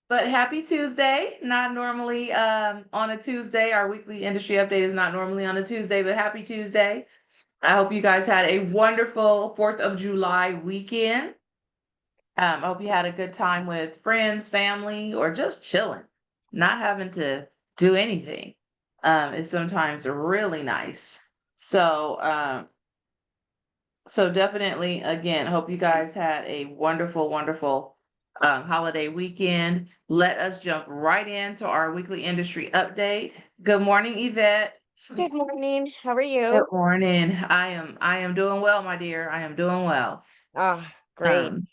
But happy Tuesday. Not normally on a Tuesday. Our weekly industry update is not normally on a Tuesday, but happy Tuesday. I hope you guys had a wonderful 4th of July weekend. I hope you had a good time with friends, family, or just chilling, not having to do anything. Is sometimes really nice. So definitely, again, hope you guys had a wonderful, wonderful holiday weekend. Let us jump right into our weekly industry update. Good morning, Yvette. Good morning. How are Good you? morning. I am doing well, my dear. I am doing well. Ah, great. Um,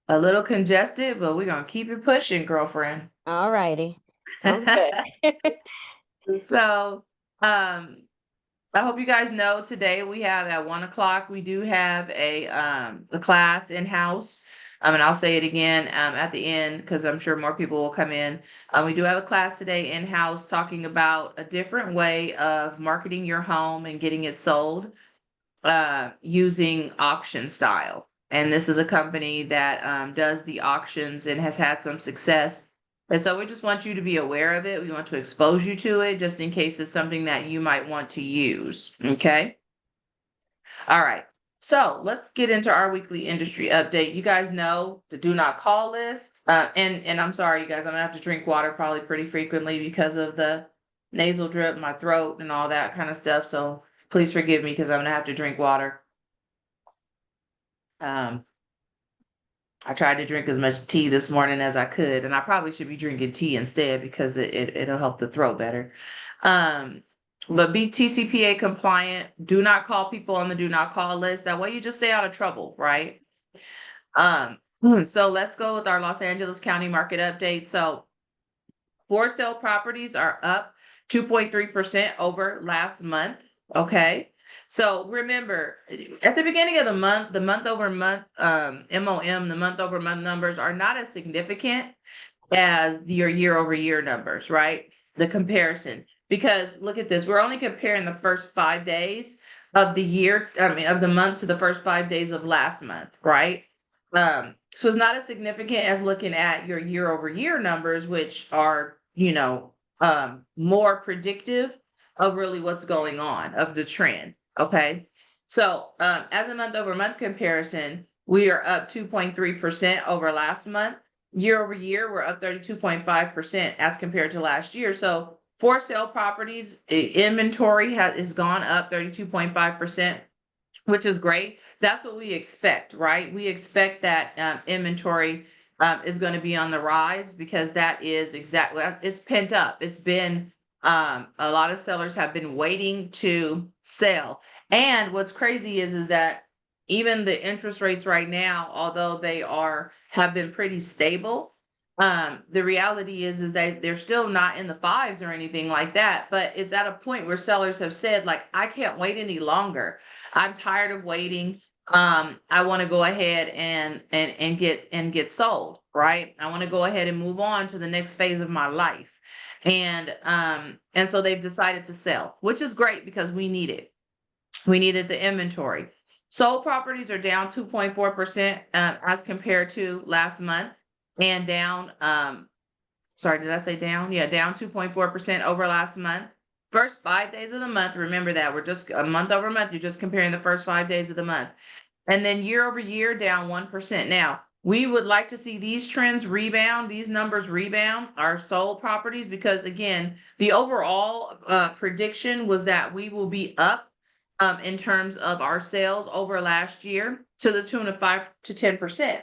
a little congested, but we're gonna keep it pushing, girlfriend. All righty. Sounds good. So, um, I hope you guys know today we have at 1 o'clock, we do have a class in-house. And I'll say it again at the end because I'm sure more people will come in. We do have a class today in-house talking about a different way of marketing your home and getting it sold using auction style. And this is a company that does the auctions and has had some success. And so we just want you to be aware of it. We want to expose you to it just in case it's something that you might want to use. Okay. All right. So let's get into our weekly industry update. You guys know the do not call list. And I'm sorry, you guys, I'm gonna have to drink water probably pretty frequently because of the nasal drip, my throat, and all that kind of stuff. So please forgive me because I'm gonna have to drink water. Um, I tried to drink as much tea this morning as I could, and I probably should be drinking tea instead because it'll help the throat better. Um, but be TCPA compliant. Do not call people on the do not call list. That way you just stay out of trouble, right? So let's go with our Los Angeles County market update. So for sale properties are up 2.3% over last month. Okay. So remember, at the beginning of the month over month, MOM, the month over month numbers are not as significant as your year over year numbers, right? The comparison. Because look at this, we're only comparing the first 5 days of the year, of the month to the first 5 days of last month, right? So it's not as significant as looking at your year over year numbers, which are, more predictive of really what's going on of the trend. Okay. So as a month over month comparison, we are up 2.3% over last month. Year over year, we're up 32.5% as compared to last year. So for sale properties, inventory is gone up 32.5%, which is great. That's what we expect, right? We expect that inventory is going to be on the rise because that is exactly, it's pent up. It's been, a lot of sellers have been waiting to sell. And what's crazy is that even the interest rates right now, although have been pretty stable, the reality is that they're still not in the fives or anything like that. But it's at a point where sellers have said, like, I can't wait any longer. I'm tired of waiting. I want to go ahead and get sold, right? I want to go ahead and move on to the next phase of my life. And so they've decided to sell, which is great because we need it. We needed the inventory. Sold properties are down 2.4% as compared to last month and down, sorry, did I say down? Yeah, down 2.4% over last month. First 5 days of the month, remember that we're just a month over month, you're just comparing the first 5 days of the month. And then year over year, down 1%. Now, we would like to see these trends rebound, these numbers rebound, our sold properties, because again, the overall prediction was that we will be up in terms of our sales over last year to the tune of 5 to 10%.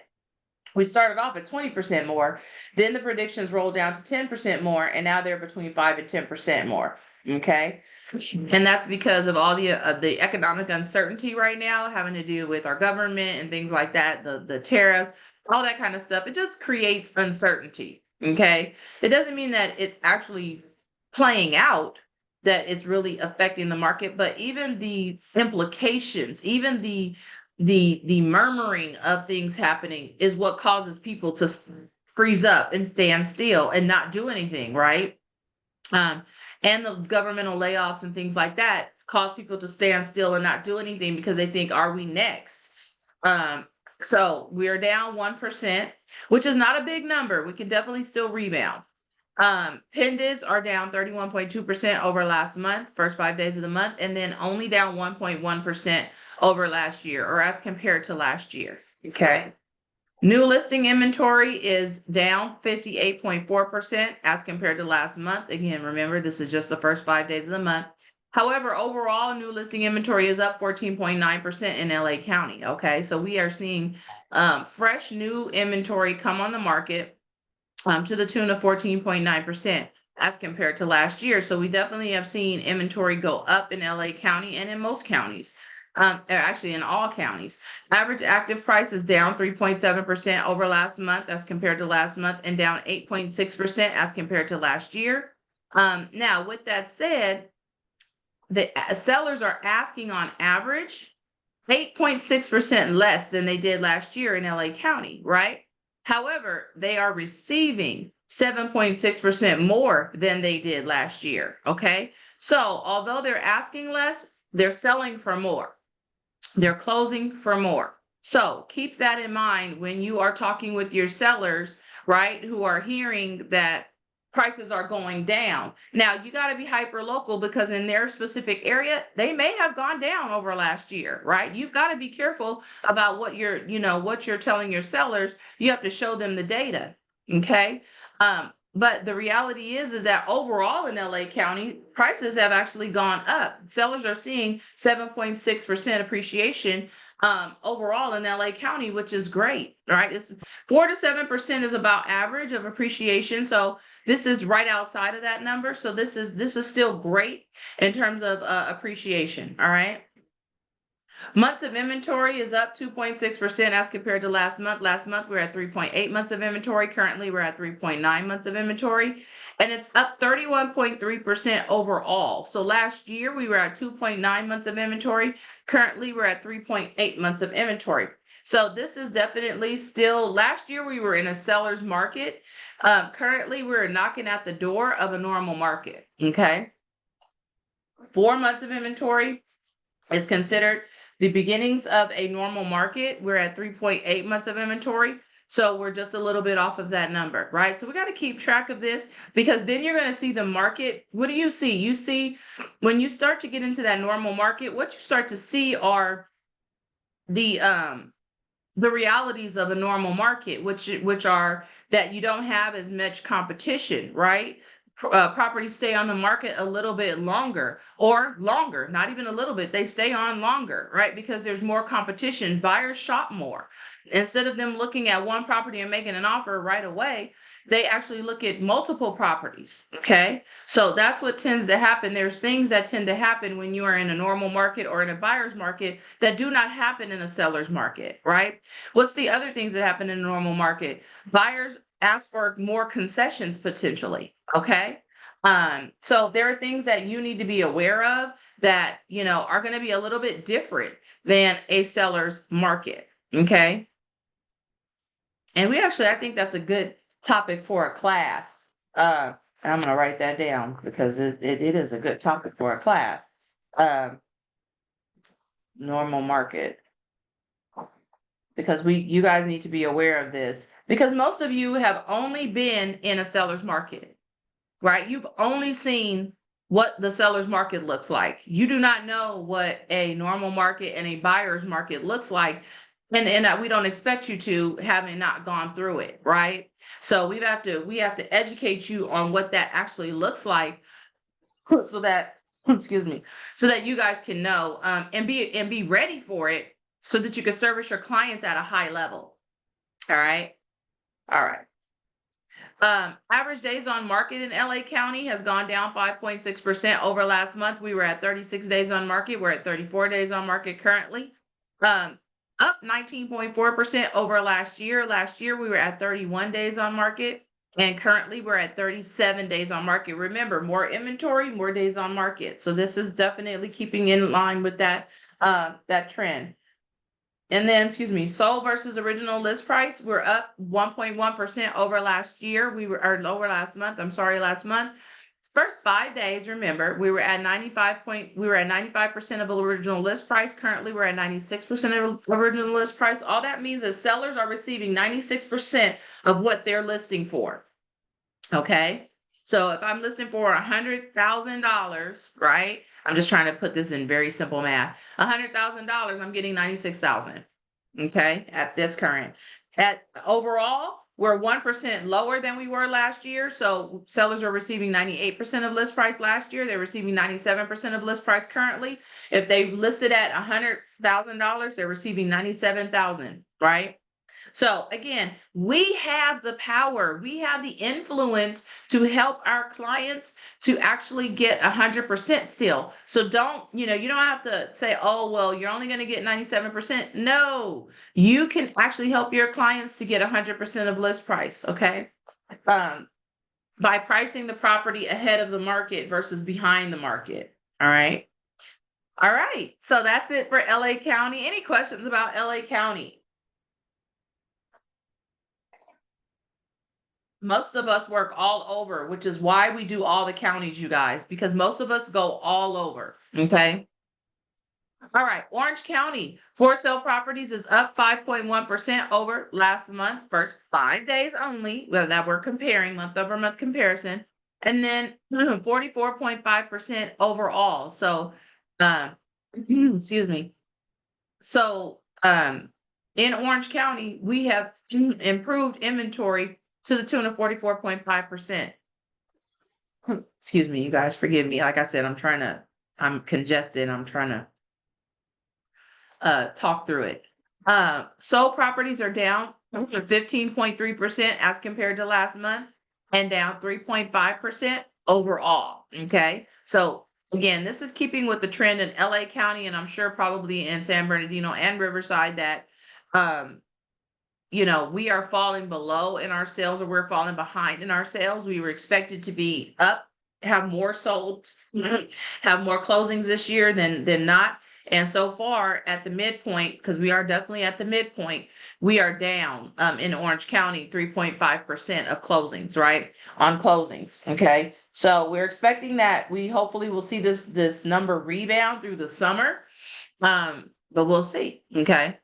We started off at 20% more, then the predictions rolled down to 10% more, and now they're between 5 and 10% more. Okay. And that's because of all the economic uncertainty right now having to do with our government and things like that, the tariffs, all that kind of stuff. It just creates uncertainty. Okay. It doesn't mean that it's actually playing out, that it's really affecting the market, but even the implications, even the murmuring of things happening is what causes people to freeze up and stand still and not do anything, right? Um, and the governmental layoffs and things like that cause people to stand still and not do anything because they think, are we next? Um, So we're down 1%, which is not a big number. We can definitely still rebound. Pendants are down 31.2% over last month, first 5 days of the month, and then only down 1.1% over last year, or as compared to last year. Okay. New listing inventory is down 58.4% as compared to last month. Again, remember, this is just the first 5 days of the month. However, overall, new listing inventory is up 14.9% in LA County. Okay, so we are seeing fresh new inventory come on the market to the tune of 14.9% as compared to last year. So we definitely have seen inventory go up in LA County and in most counties. Actually in all counties. Average active price is down 3.7% over last month as compared to last month, and down 8.6% as compared to last year. Now, with that said, the sellers are asking on average 8.6% less than they did last year in LA County, right? However, they are receiving 7.6% more than they did last year, okay? So although they're asking less, they're selling for more. They're closing for more. So keep that in mind when you are talking with your sellers, right, who are hearing that prices are going down. Now, you got to be hyper local, because in their specific area, they may have gone down over last year, right? You've got to be careful about what you're telling your sellers. You have to show them the data, okay? But the reality is that overall in LA County, prices have actually gone up. Sellers are seeing 7.6% appreciation overall in LA County, which is great, right? It's 4 to 7% is about average of appreciation. So this is right outside of that number. So this is still great in terms of appreciation. All right. Months of inventory is up 2.6% as compared to last month. Last month, we were at 3.8 months of inventory. Currently, we're at 3.9 months of inventory, and it's up 31.3% overall. So last year, we were at 2.9 months of inventory. Currently, we're at 3.8 months of inventory. So this is definitely still, last year, we were in a seller's market. Currently, we're knocking at the door of a normal market, okay? 4 months of inventory is considered the beginnings of a normal market. We're at 3.8 months of inventory. So we're just a little bit off of that number, right? So we got to keep track of this, because then you're going to see the market. What do you see? You see, when you start to get into that normal market, what you start to see are the realities of a normal market, which are that you don't have as much competition, right? Properties stay on the market a little bit longer, or longer, not even a little bit, they stay on longer, right? Because there's more competition. Buyers shop more. Instead of them looking at one property and making an offer right away, they actually look at multiple properties, okay? So that's what tends to happen. There's things that tend to happen when you are in a normal market or in a buyer's market that do not happen in a seller's market, right? What's the other things that happen in a normal market? Buyers ask for more concessions potentially, okay? So there are things that you need to be aware of that, are going to be a little bit different than a seller's market, okay? And I think that's a good topic for a class. And I'm going to write that down, because it is a good topic for a class. Normal market. Because you guys need to be aware of this, because most of you have only been in a seller's market, right? You've only seen what the seller's market looks like. You do not know what a normal market and a buyer's market looks like. And we don't expect you to, having not gone through it, right? So we have to educate you on what that actually looks like, so that excuse me, so that you guys can know and be ready for it, so that you can service your clients at a high level. All right. Average days on market in LA County has gone down 5.6% over last month. We were at 36 days on market. We're at 34 days on market currently. Up 19.4% over last year. Last year, we were at 31 days on market, and currently we're at 37 days on market. Remember, more inventory, more days on market. So this is definitely keeping in line with that trend. And then, sold versus original list price, we're up 1.1% over last year. Over last month. Last month. First 5 days, remember, we were at 95% of original list price. Currently, we're at 96% of original list price. All that means is sellers are receiving 96% of what they're listing for. Okay. So if I'm listing for $100,000, right? I'm just trying to put this in very simple math. $100,000, I'm getting 96,000. Okay, at this current. At overall, we're 1% lower than we were last year. So sellers are receiving 98% of list price last year. They're receiving 97% of list price currently. If they listed at $100,000, they're receiving 97,000, right? So again, we have the power, we have the influence to help our clients to actually get 100% still. So don't, you don't have to say, oh, well, you're only going to get 97%. No, you can actually help your clients to get 100% of list price. Okay. By pricing the property ahead of the market versus behind the market. All right. All right. So that's it for LA County. Any questions about LA County? Most of us work all over, which is why we do all the counties, you guys, because most of us go all over. Okay. All right. Orange County for sale properties is up 5.1% over last month, first 5 days only, well, that we're comparing month over month comparison, and then 44.5% overall. So, excuse me. So, in Orange County, we have improved inventory to the tune of 44.5%. Excuse me, you guys, forgive me. Like I said, I'm congested. I'm trying to talk through it. Sold properties are down 15.3% as compared to last month and down 3.5% overall. Okay. So again, this is keeping with the trend in LA County, and I'm sure probably in San Bernardino and Riverside that we are falling below in our sales, or we're falling behind in our sales. We were expected to be up, have more sold, have more closings this year than not. And so far at the midpoint, because we are definitely at the midpoint, we are down in Orange County 3.5% of closings, right? On closings. Okay. So we're expecting that we hopefully will see this number rebound through the summer. But we'll see. Okay.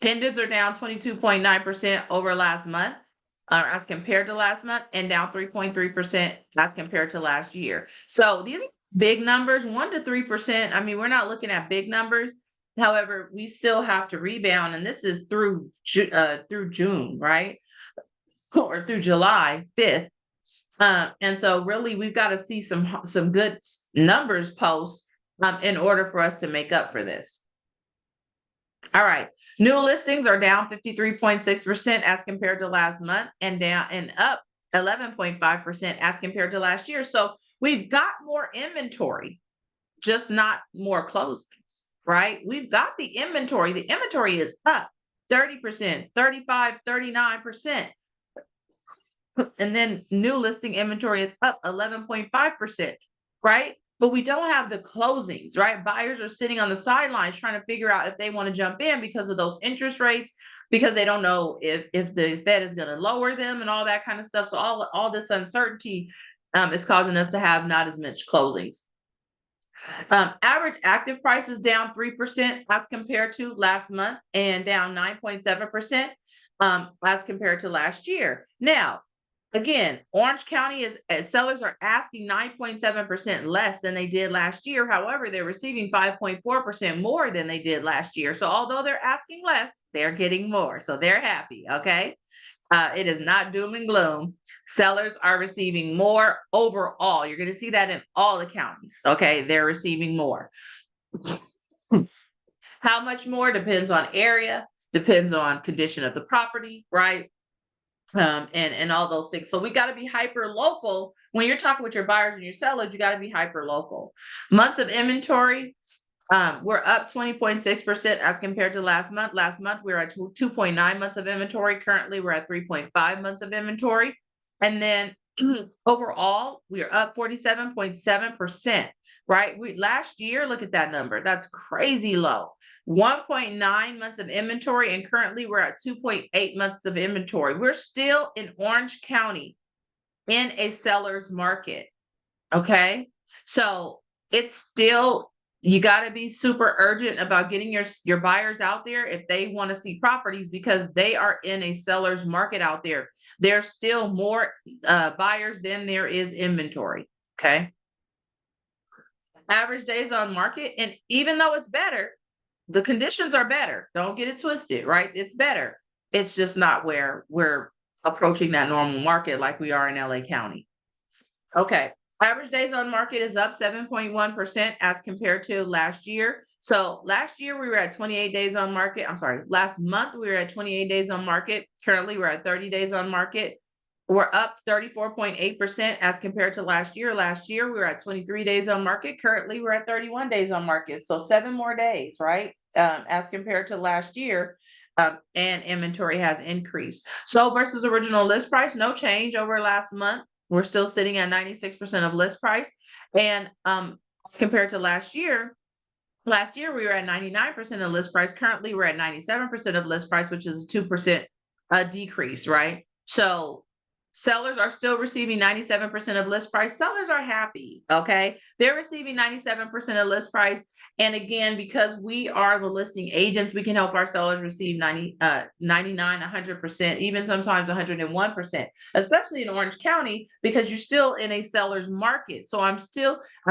Pendants are down 22.9% over last month, as compared to last month, and down 3.3% as compared to last year. So these are big numbers, 1 to 3%. I mean, we're not looking at big numbers. However, we still have to rebound, and this is through June, right? Or through July 5th. And so really we've got to see some good numbers post in order for us to make up for this. All right. New listings are down 53.6% as compared to last month, and down and up 11.5% as compared to last year. So we've got more inventory, just not more closings, right? We've got the inventory. The inventory is up 30%, 35, 39%. And then new listing inventory is up 11.5%, right? But we don't have the closings, right? Buyers are sitting on the sidelines trying to figure out if they want to jump in because of those interest rates, because they don't know if the Fed is going to lower them and all that kind of stuff. So all this uncertainty is causing us to have not as much closings. Average active price is down 3% as compared to last month, and down 9.7% as compared to last year. Now, again, Orange County sellers are asking 9.7% less than they did last year. However, they're receiving 5.4% more than they did last year. So although they're asking less, they're getting more. So they're happy. Okay. It is not doom and gloom. Sellers are receiving more overall. You're going to see that in all the counties. Okay. They're receiving more. How much more depends on area, depends on condition of the property, right? And all those things. So we got to be hyper local when you're talking with your buyers and your sellers. You got to be hyper local. Months of inventory, we're up 20.6% as compared to last month. Last month we were at 2.9 months of inventory. Currently we're at 3.5 months of inventory. And then overall we are up 47.7%. Right? Last year, look at that number. That's crazy low. 1.9 months of inventory, and currently we're at 2.8 months of inventory. We're still in Orange County in a seller's market. Okay. So it's still, you got to be super urgent about getting your buyers out there if they want to see properties, because they are in a seller's market out there. There's still more buyers than there is inventory. Okay. Average days on market. And even though it's better, the conditions are better. Don't get it twisted, right? It's better. It's just not where we're approaching that normal market like we are in LA County. Okay. Average days on market is up 7.1% as compared to last year. So last year we were at 28 days on market. I'm sorry, last month we were at 28 days on market. Currently we're at 30 days on market. We're up 34.8% as compared to last year. Last year we were at 23 days on market. Currently we're at 31 days on market. So 7 more days, right? As compared to last year. And inventory has increased. So versus original list price, no change over last month. We're still sitting at 96% of list price. And as compared to last year we were at 99% of list price. Currently, we're at 97% of list price, which is a 2% decrease, right? So sellers are still receiving 97% of list price. Sellers are happy, okay? They're receiving 97% of list price. And again, because we are the listing agents, we can help our sellers receive 99, 100%, even sometimes 101%, especially in Orange County, because you're still in a seller's market. So I'm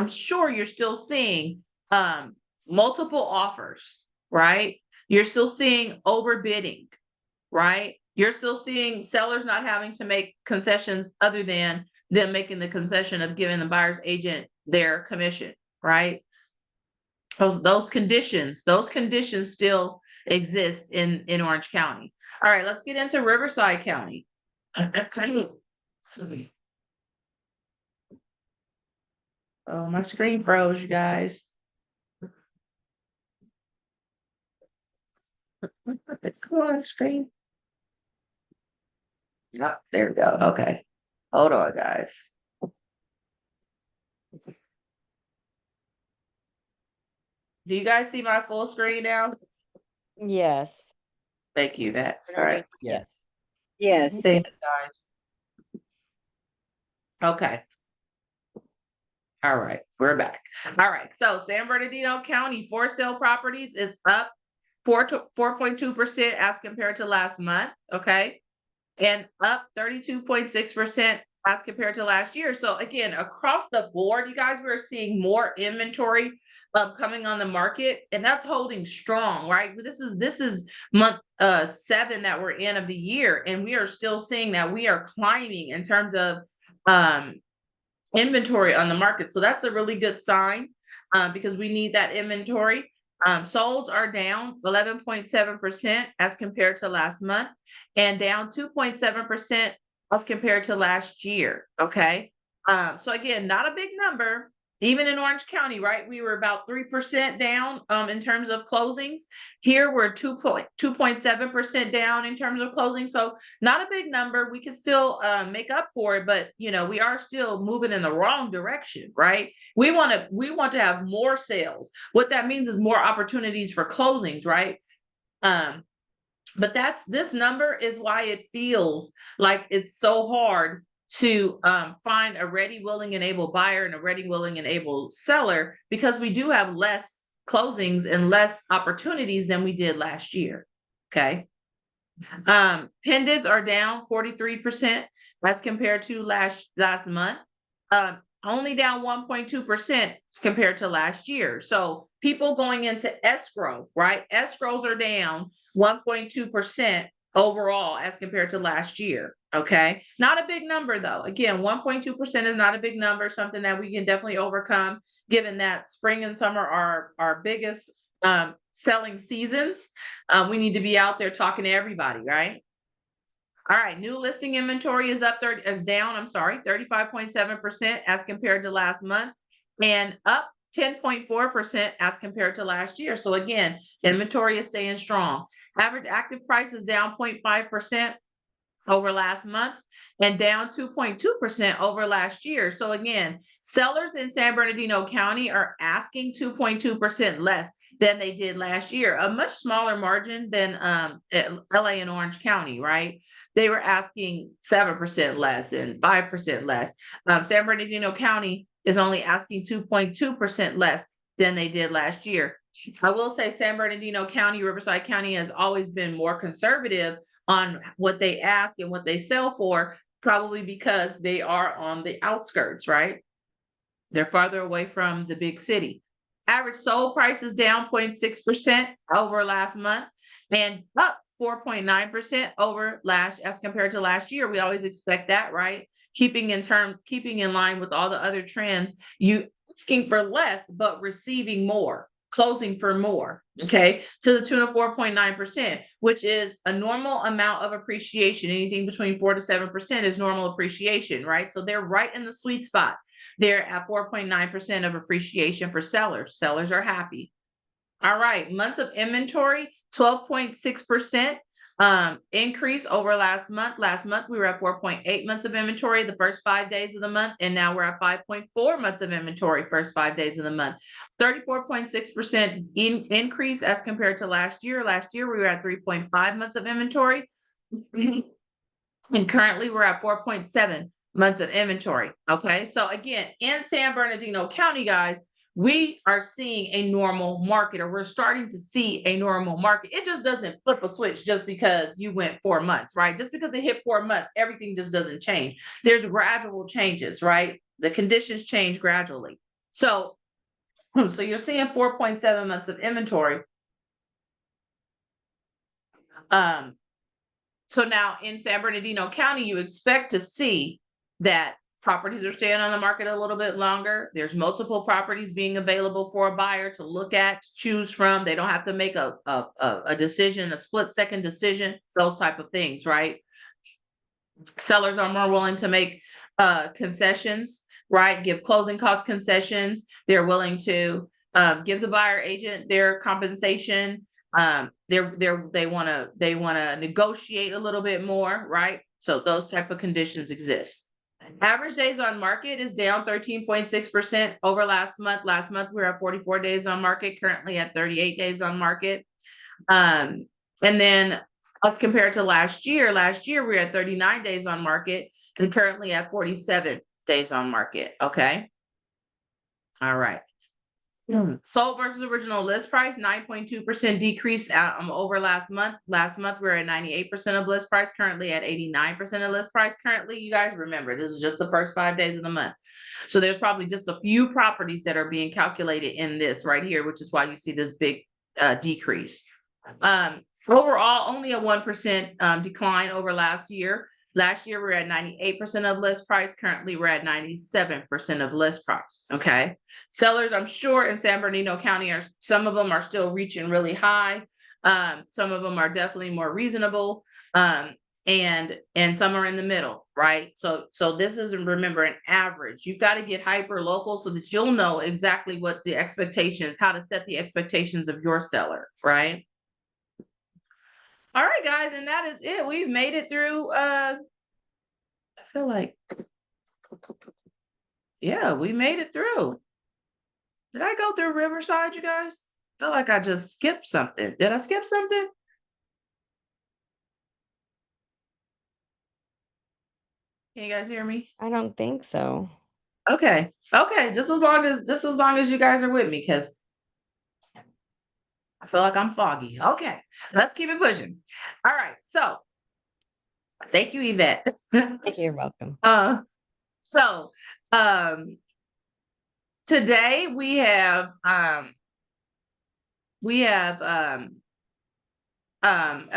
sure you're still seeing multiple offers, right? You're still seeing overbidding, right? You're still seeing sellers not having to make concessions other than them making the concession of giving the buyer's agent their commission, right? Those conditions still exist in Orange County. All right, let's get into Riverside County. Oh, my screen froze, you guys. Come on, screen. Yep, there we go. Okay. Hold on, guys. Do you guys see my full screen now? Yes. Thank you, Matt. All right. Yes. Yes. Thanks, guys. Okay. All right, we're back. All right, so San Bernardino County for sale properties is up 4.2% as compared to last month, okay? And up 32.6% as compared to last year. So again, across the board, you guys, we're seeing more inventory coming on the market, and that's holding strong, right? This is month 7 that we're in of the year, and we are still seeing that we are climbing in terms of inventory on the market. So that's a really good sign because we need that inventory. Solds are down 11.7% as compared to last month, and down 2.7% as compared to last year. Okay. So again, not a big number. Even in Orange County, right? We were about 3% down in terms of closings. Here we're 2.7% down in terms of closings. So not a big number. We can still make up for it, but we are still moving in the wrong direction, right? We want to have more sales. What that means is more opportunities for closings, right? But this number is why it feels like it's so hard to find a ready, willing, and able buyer and a ready, willing, and able seller, because we do have less closings and less opportunities than we did last year. Okay. Pendants are down 43% as compared to last month. Only down 1.2% compared to last year. So people going into escrow, right? Escrows are down 1.2% overall as compared to last year. Okay. Not a big number though. Again, 1.2% is not a big number, something that we can definitely overcome, given that spring and summer are our biggest selling seasons. We need to be out there talking to everybody, right? All right, new listing inventory is down 35.7% as compared to last month, and up 10.4% as compared to last year. So again, inventory is staying strong. Average active price is down 0.5% over last month and down 2.2% over last year. So again, sellers in San Bernardino County are asking 2.2% less than they did last year, a much smaller margin than LA and Orange County, right? They were asking 7% less and 5% less. San Bernardino County is only asking 2.2% less than they did last year. I will say San Bernardino County, Riverside County has always been more conservative on what they ask and what they sell for, probably because they are on the outskirts, right? They're farther away from the big city. Average sold price is down 0.6% over last month and up 4.9% over last as compared to last year. We always expect that, right? Keeping in line with all the other trends, you asking for less but receiving more, closing for more, okay, to the tune of 4.9%, which is a normal amount of appreciation. Anything between 4 to 7% is normal appreciation, right? So they're right in the sweet spot. They're at 4.9% of appreciation for sellers. Sellers are happy. All right, months of inventory, 12.6% increase over last month. Last month, we were at 4.8 months of inventory the first 5 days of the month, and now we're at 5.4 months of inventory first 5 days of the month. 34.6% increase as compared to last year. Last year, we were at 3.5 months of inventory, and currently we're at 4.7 months of inventory. Okay, so again, in San Bernardino County, guys, we are seeing a normal market, or we're starting to see a normal market. It just doesn't flip a switch just because you went 4 months, right? Just because it hit 4 months, everything just doesn't change. There's gradual changes, right? The conditions change gradually. So you're seeing 4.7 months of inventory. So now in San Bernardino County, you expect to see that properties are staying on the market a little bit longer. There's multiple properties being available for a buyer to look at, to choose from. They don't have to make a decision, a split-second decision, those type of things, right? Sellers are more willing to make concessions, right? Give closing cost concessions. They're willing to give the buyer agent their compensation. They want to negotiate a little bit more, right? So those type of conditions exist. Average days on market is down 13.6% over last month. Last month we were at 44 days on market, currently at 38 days on market. And then as compared to last year we were at 39 days on market and currently at 47 days on market. Okay. All right. Sold versus original list price, 9.2% decrease over last month. Last month we were at 98% of list price, currently at 89% of list price. Currently, you guys remember, this is just the first 5 days of the month. So there's probably just a few properties that are being calculated in this right here, which is why you see this big decrease. Overall, only a 1% decline over last year. Last year, we were at 98% of list price. Currently, we're at 97% of list price. Okay. Sellers, I'm sure in San Bernardino County, some of them are still reaching really high. Some of them are definitely more reasonable. And some are in the middle, right? So this is, remember, an average. You've got to get hyper local so that you'll know exactly what the expectations, how to set the expectations of your seller, right? All right, guys, and that is it. We've made it through, I feel like, yeah, we made it through. Did I go through Riverside, you guys? I feel like I just skipped something. Did I skip something? Can you guys hear me? I don't think so. Okay. Just as long as you guys are with me, because I feel like I'm foggy. Okay, let's keep it pushing. All right, so thank you, Yvette. You're welcome. So today we have a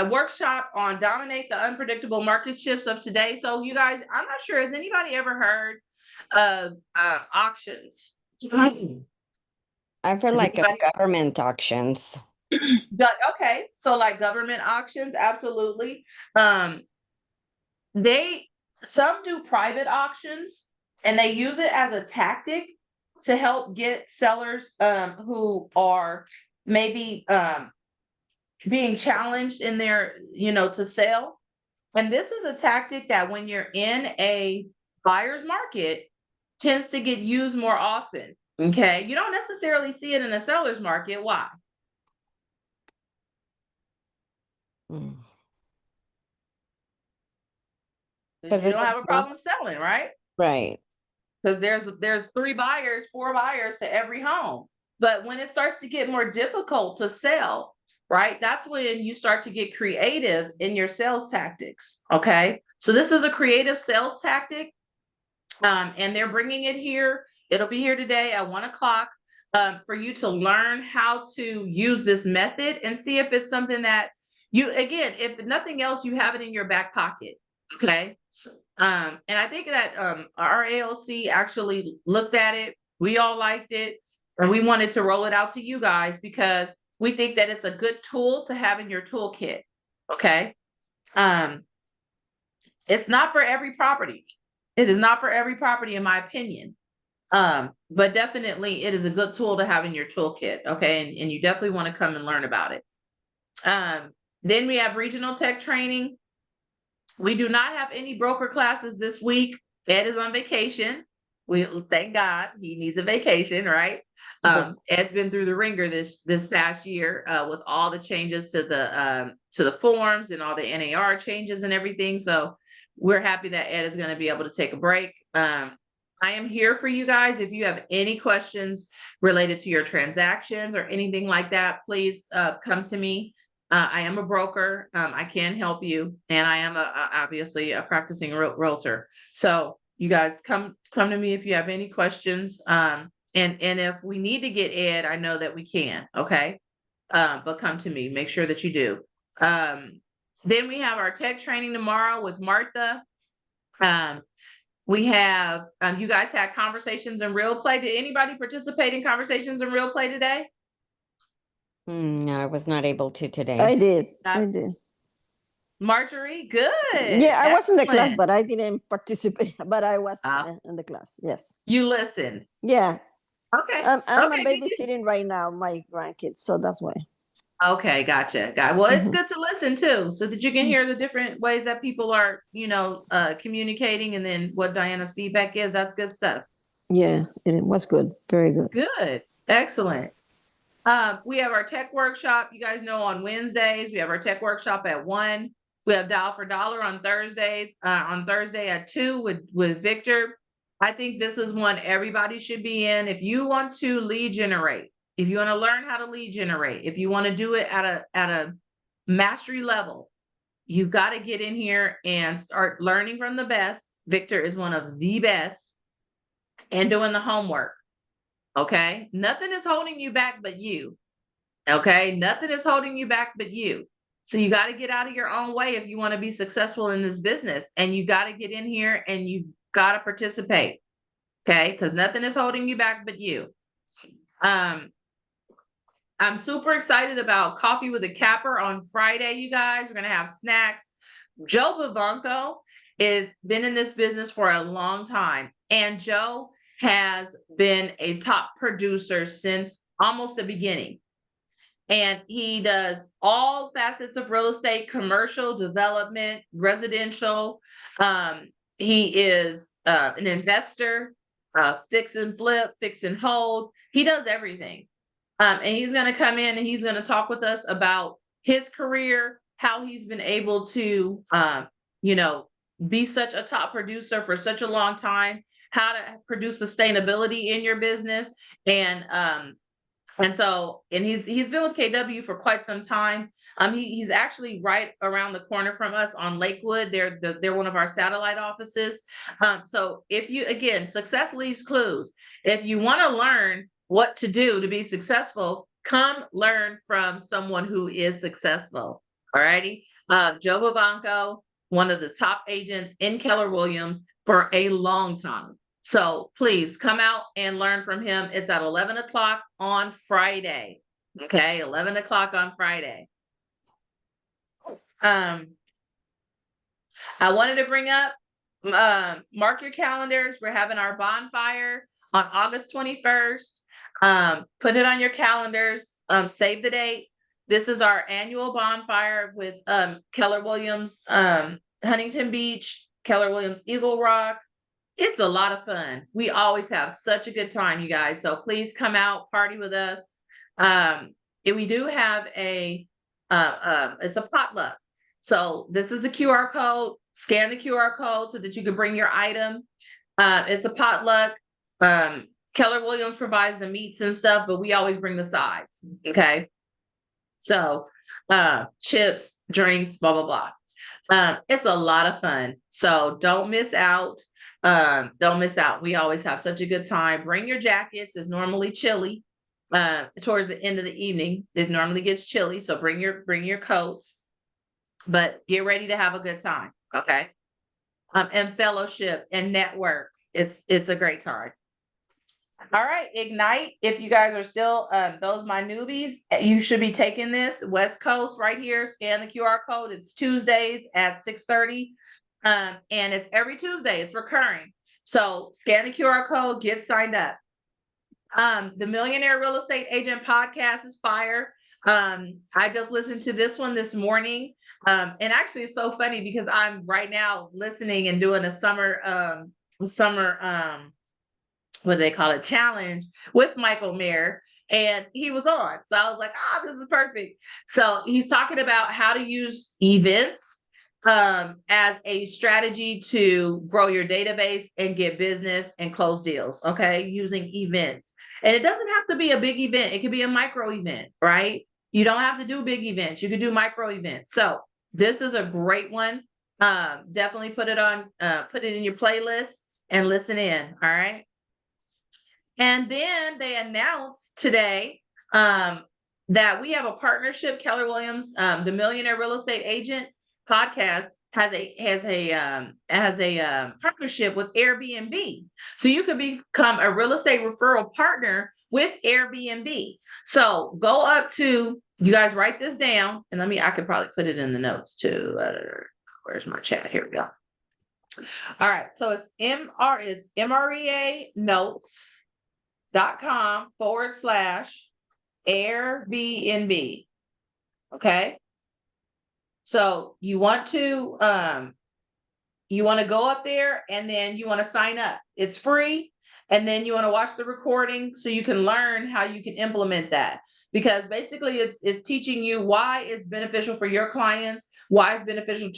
workshop on dominate the unpredictable market shifts of today. So you guys, I'm not sure, has anybody ever heard of auctions? I've heard like government auctions. Okay, so like government auctions, absolutely. Some do private auctions, and they use it as a tactic to help get sellers who are maybe being challenged in their, to sell. And this is a tactic that when you're in a buyer's market tends to get used more often. Okay, you don't necessarily see it in a seller's market. Why? Because you don't have a problem selling, right? Right. because there's 3 buyers, 4 buyers to every home. But when it starts to get more difficult to sell, right, that's when you start to get creative in your sales tactics. Okay, so this is a creative sales tactic, and they're bringing it here. It'll be here today at 1 o'clock, for you to learn how to use this method and see if it's something that you, again, if nothing else, you have it in your back pocket. Okay. And I think that our ALC actually looked at it. We all liked it, and we wanted to roll it out to you guys because we think that it's a good tool to have in your toolkit. Okay. Um, it's not for every property. It is not for every property, in my opinion. But definitely it is a good tool to have in your toolkit. Okay. And you definitely want to come and learn about it. Then we have regional tech training. We do not have any broker classes this week. Ed is on vacation. We thank God he needs a vacation, right? Ed's been through the ringer this past year, with all the changes to the forms and all the NAR changes and everything. So we're happy that Ed is going to be able to take a break. I am here for you guys. If you have any questions related to your transactions or anything like that, please come to me. I am a broker. I can help you, and I am obviously a practicing realtor. So you guys come to me if you have any questions. And if we need to get Ed, I know that we can. Okay, but come to me. Make sure that you do. Then we have our tech training tomorrow with Martha. We have you guys had conversations in real play. Did anybody participate in conversations in real play today? No, I was not able to today. I did. Marjorie, good. Yeah, I was in the class, Excellent. but I didn't participate. But I was Oh. in the class. Yes. You listened. Yeah. Okay. I'm Okay, good. babysitting right now my grandkids, so that's why. Okay, gotcha. Well, it's Mhm. good to listen too, so that you can hear the different ways that people are, communicating, and then what Diana's feedback is. That's good stuff. Yeah, it was good. Very good. Good. Excellent. We have our tech workshop. You guys know on Wednesdays, we have our tech workshop at 1. We have Dial for Dollar on Thursdays, on Thursday at 2 with Victor. I think this is one everybody should be in. If you want to lead generate, if you want to learn how to lead generate, if you want to do it at a mastery level, you've got to get in here and start learning from the best. Victor is one of the best, and doing the homework. Okay. Nothing is holding you back but you. Okay. Nothing is holding you back but you. So you got to get out of your own way if you want to be successful in this business, and you got to get in here and you've got to participate. Okay. Because nothing is holding you back but you. I'm super excited about Coffee with a Capper on Friday, you guys. We're going to have snacks. Joe Babanco has been in this business for a long time, and Joe has been a top producer since almost the beginning. And he does all facets of real estate: commercial, development, residential. He is an investor, fix and flip, fix and hold. He does everything. And he's going to come in and he's going to talk with us about his career, how he's been able to, be such a top producer for such a long time, how to produce sustainability in your business. And he's been with KW for quite some time. He's actually right around the corner from us on Lakewood. They're one of our satellite offices. So if you, again, success leaves clues. If you want to learn what to do to be successful, come learn from someone who is successful. All righty. Joe Babanco, one of the top agents in Keller Williams for a long time. So please come out and learn from him. It's at 11 o'clock on Friday. Okay, 11 o'clock on Friday. I wanted to bring up, mark your calendars. We're having our bonfire on August 21st. Put it on your calendars. Save the date. This is our annual bonfire with Keller Williams, Huntington Beach, Keller Williams, Eagle Rock. It's a lot of fun. We always have such a good time, you guys. So please come out, party with us. And we do have it's a potluck. So this is the QR code. Scan the QR code so that you can bring your item. It's a potluck. Keller Williams provides the meats and stuff, but we always bring the sides. Okay. So, chips, drinks, blah, blah, blah. It's a lot of fun. So don't miss out. Don't miss out. We always have such a good time. Bring your jackets. It's normally chilly. Towards the end of the evening, it normally gets chilly. So bring your coats, but get ready to have a good time. Okay. And fellowship and network. It's a great time. All right, Ignite. If you guys are still those my newbies, you should be taking this. West Coast right here. Scan the QR code. It's Tuesdays at 6:30. And it's every Tuesday. It's recurring. So scan the QR code, get signed up. The Millionaire Real Estate Agent podcast is fire. I just listened to this one this morning. And actually it's so funny because I'm right now listening and doing a summer what do they call it, challenge with Michael Mayer, and he was on. So I was like, this is perfect. So he's talking about how to use events as a strategy to grow your database and get business and close deals. Okay, using events. And it doesn't have to be a big event. It could be a micro event, right? You don't have to do big events. You could do micro events. So this is a great one. Definitely put it in your playlist and listen in. All right. And then they announced today that we have a partnership. Keller Williams, the Millionaire Real Estate Agent podcast, has a partnership with Airbnb. So you could become a real estate referral partner with Airbnb. So go up to, you guys write this down, and I could probably put it in the notes too. Where's my chat? Here we go. All right. So it's MREA notes.com/Airbnb. Okay. So you want to go up there and then you want to sign up. It's free. And then you want to watch the recording so you can learn how you can implement that. Because basically it's teaching you why it's beneficial for your clients, why it's beneficial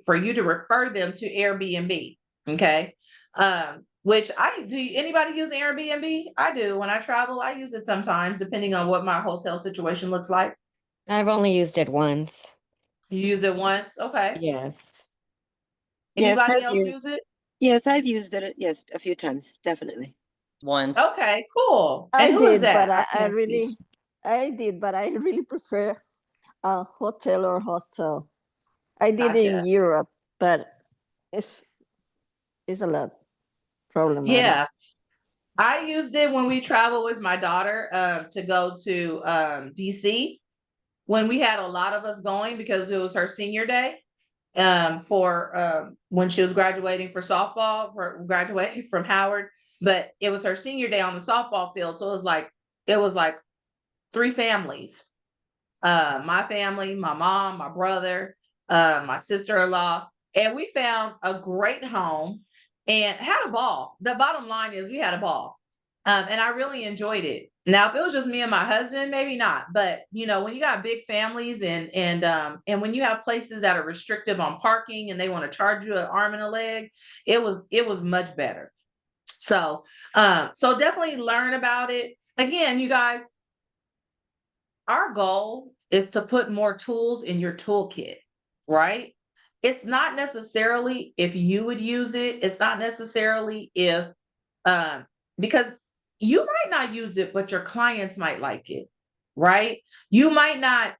for you to refer them to Airbnb. Okay. Which anybody use Airbnb? I do. When I travel, I use it sometimes, depending on what my hotel situation looks like. I've only used it once. You use it once? Okay. Yes. Anybody else use it? Yes, I've used it. Yes, a few times, definitely. Once. Okay, cool. I And who is did, that? but I can't see. really prefer a hotel or hostel. I did it Gotcha. in Europe, but it's a lot problematic. Yeah. I used it when we traveled with my daughter to go to DC when we had a lot of us going because it was her senior day for when she was graduating for softball, for graduating from Howard, but it was her senior day on the softball field. So it was like 3 families. My family, my mom, my brother, my sister-in-law, and we found a great home and had a ball. The bottom line is we had a ball. And I really enjoyed it. Now, if it was just me and my husband, maybe not. But when you got big families and when you have places that are restrictive on parking and they want to charge you an arm and a leg, it was much better. So definitely learn about it. Again, you guys, our goal is to put more tools in your toolkit, right? It's not necessarily if you would use it. It's not necessarily if, because you might not use it, but your clients might like it, right? It might not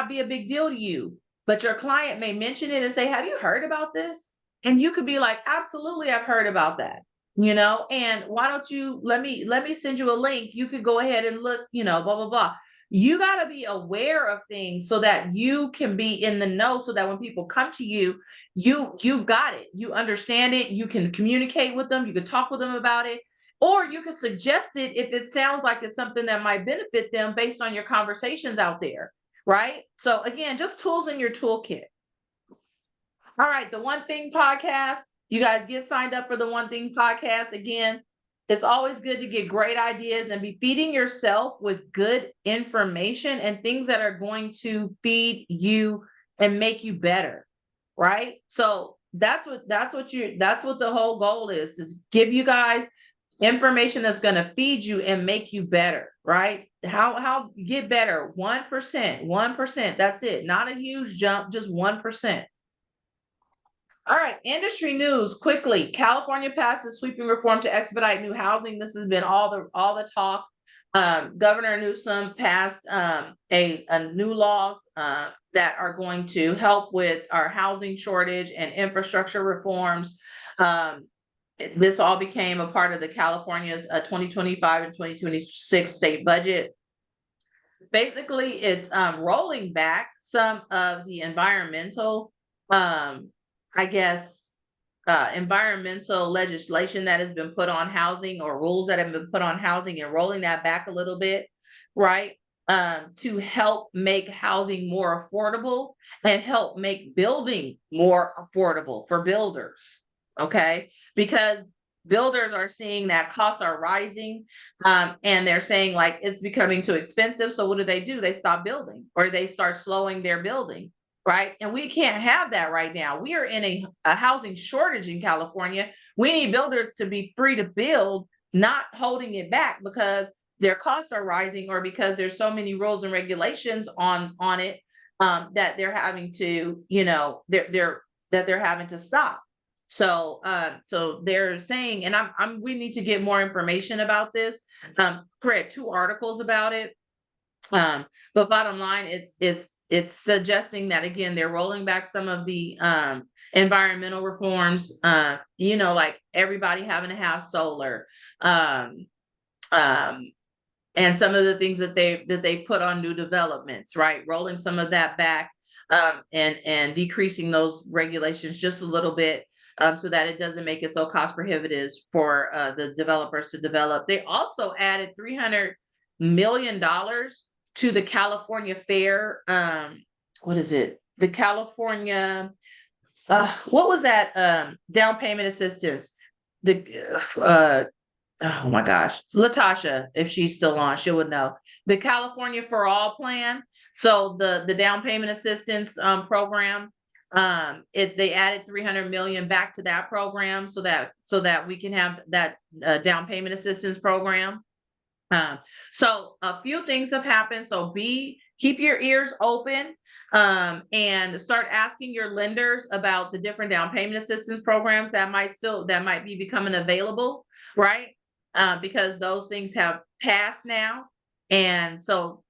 be a big deal to you, but your client may mention it and say, have you heard about this? And you could be like, absolutely, I've heard about that. And why don't you let me send you a link. You could go ahead and look, blah, blah, blah. You got to be aware of things so that you can be in the know, so that when people come to you, you've got it. You understand it. You can communicate with them. You can talk with them about it, or you can suggest it if it sounds like it's something that might benefit them based on your conversations out there, right? So again, just tools in your toolkit. All right, the One Thing podcast. You guys get signed up for the One Thing podcast. Again, it's always good to get great ideas and be feeding yourself with good information and things that are going to feed you and make you better, right? So that's what the whole goal is give you guys information that's going to feed you and make you better, right? How get better? 1%, that's it. Not a huge jump, just 1%. All right, industry news quickly. California passes sweeping reform to expedite new housing. This has been all the talk. Governor Newsom passed a new laws that are going to help with our housing shortage and infrastructure reforms. This all became a part of the California's 2025 and 2026 state budget. Basically, it's rolling back some of the environmental, environmental legislation that has been put on housing, or rules that have been put on housing, and rolling that back a little bit, right? To help make housing more affordable and help make building more affordable for builders. Okay, because builders are seeing that costs are rising, and they're saying like it's becoming too expensive. So what do? They stop building, or they start slowing their building, right? And we can't have that right now. We are in a housing shortage in California. We need builders to be free to build, not holding it back because their costs are rising, or because there's so many rules and regulations on it that they're having to, they're having to stop. So, so they're saying, and we need to get more information about this. Read 2 articles about it. But bottom line, it's suggesting that again, they're rolling back some of the environmental reforms, like everybody having to have solar, and some of the things that they've put on new developments, right? Rolling some of that back, and decreasing those regulations just a little bit. So that it doesn't make it so cost prohibitive for the developers to develop. They also added $300 million to the California Fair. What is it? The California, what was that? Down payment assistance. Oh my gosh, Latasha, if she's still on, she would know. The California for All plan. So the down payment assistance program. They added 300 million back to that program so that we can have that down payment assistance program. So a few things have happened. So keep your ears open, and start asking your lenders about the different down payment assistance programs that might be becoming available, right? Because those things have passed now, and so,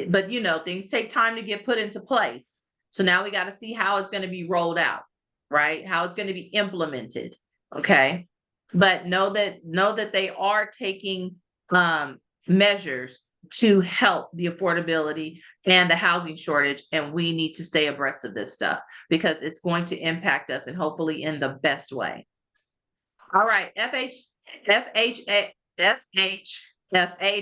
but things take time to get put into place. So now we got to see how it's going to be rolled out, right? How it's going to be implemented. Okay. But know that they are taking measures to help the affordability and the housing shortage. And we need to stay abreast of this stuff because it's going to impact us, and hopefully in the best way. All right. FHFA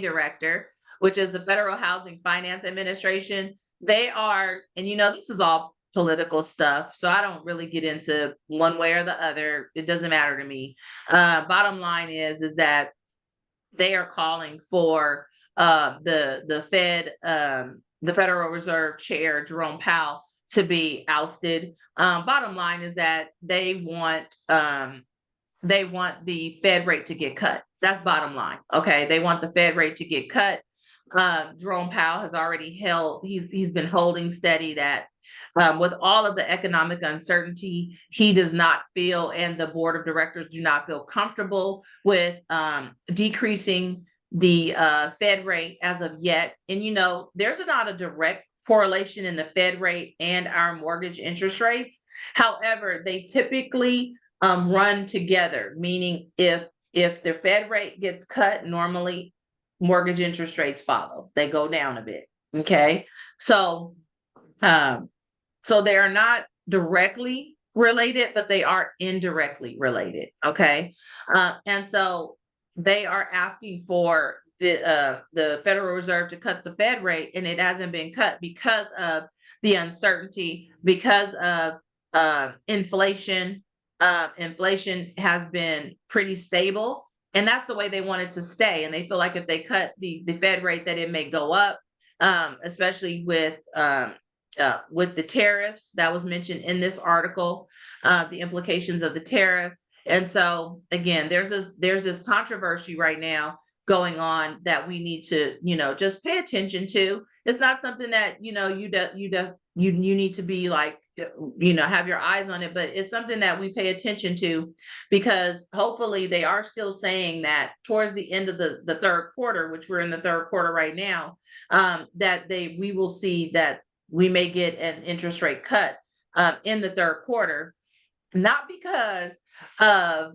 director, which is the Federal Housing Finance Administration. They are, and this is all political stuff, so I don't really get into one way or the other. It doesn't matter to me. Bottom line is that they are calling for the Federal Reserve Chair Jerome Powell to be ousted. Bottom line is that they want the Fed rate to get cut. That's bottom line. Okay, they want the Fed rate to get cut. Jerome Powell has already he's been holding steady that with all of the economic uncertainty, he does not feel, and the board of directors do not feel comfortable with decreasing the Fed rate as of yet. And there's not a direct correlation in the Fed rate and our mortgage interest rates. However, they typically run together, meaning if the Fed rate gets cut, normally mortgage interest rates follow. They go down a bit. Okay. So they are not directly related, but they are indirectly related. Okay. And so they are asking for the Federal Reserve to cut the Fed rate, and it hasn't been cut because of the uncertainty, because of inflation. Inflation has been pretty stable, and that's the way they want it to stay. And they feel like if they cut the Fed rate, that it may go up, especially with with the tariffs that was mentioned in this article, the implications of the tariffs. And so again, there's this controversy right now going on that we need to, just pay attention to. It's not something that, you need to be like, have your eyes on it, but it's something that we pay attention to, because hopefully they are still saying that towards the end of the third quarter, which we're in the third quarter right now, that we will see that we may get an interest rate cut in the third quarter, not because of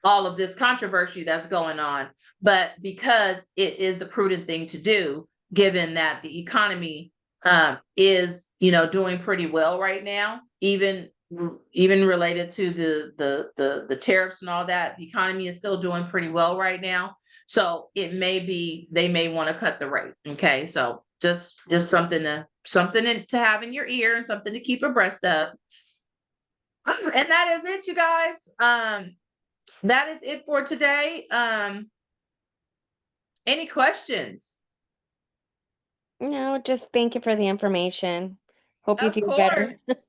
all of this controversy that's going on, but because it is the prudent thing to do, given that the economy is, doing pretty well right now, even related to the tariffs and all that. The economy is still doing pretty well right now. So it may be, they may want to cut the rate. Okay. So just something to have in your ear, something to keep abreast of. And that is it, you guys. That is it for today. Any questions? No, just thank you for the information. Hope you Of feel better. course.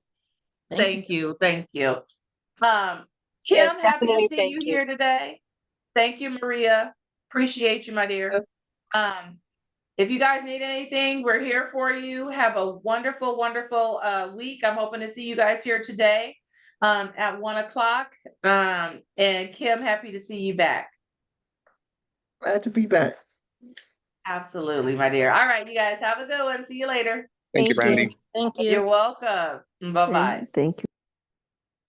Thank you. Thank you. Kim, Yes, happy to definitely, see thank you you. here today. Thank you, Maria. Appreciate you, my dear. If you guys need anything, we're here for you. Have a wonderful, wonderful week. I'm hoping to see you guys here today at 1:00. And Kim, happy to see you back. Glad to be back. Absolutely, my dear. All right, you guys have a good one. See you later. Thank you, Brandy. Thank you. You're welcome. Bye-bye. Thank you.